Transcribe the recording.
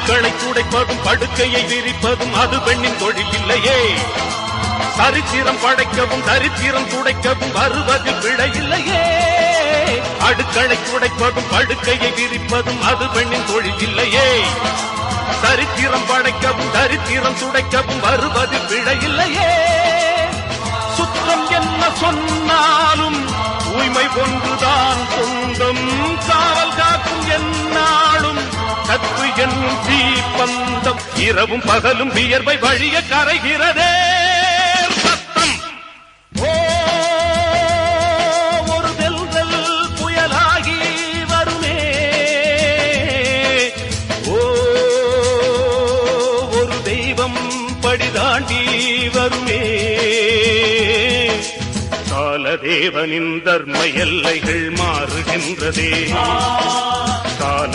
அடுக்களை துடைப்பதும் படுக்கையை விரிப்பதும் அது பெண்ணின் தொழில் இல்லையே. சரித்திரம் படைக்கவும் சரித்திரம் துடைக்கவும் வருவதில் பிழை இல்லையே. அடுக்களை துடைப்பதும் படுக்கையை விரிப்பதும் அது பெண்ணின் தொழில் இல்லையே. சரித்திரம் படைக்கவும் சரித்திரம் துடைக்கவும் வருவதில் பிழை இல்லையே. சுற்றம் என்ன சொன்னாலும் தூய்மை ஒன்றுதான் சொந்தம். காவல் காக்கும் என்னாலும் கற்பு என்னும் தீப்பந்தம். இரவும் பகலும் வியர்வை வழிய கரைகிறதே சத்தம். ஒரு தென்றல் புயலாகி வருமே. ஒரு தெய்வம் படிதாண்டி வருமே. காலதேவனின் தர்ம எல்லைகள் மாறுகின்றதே. கால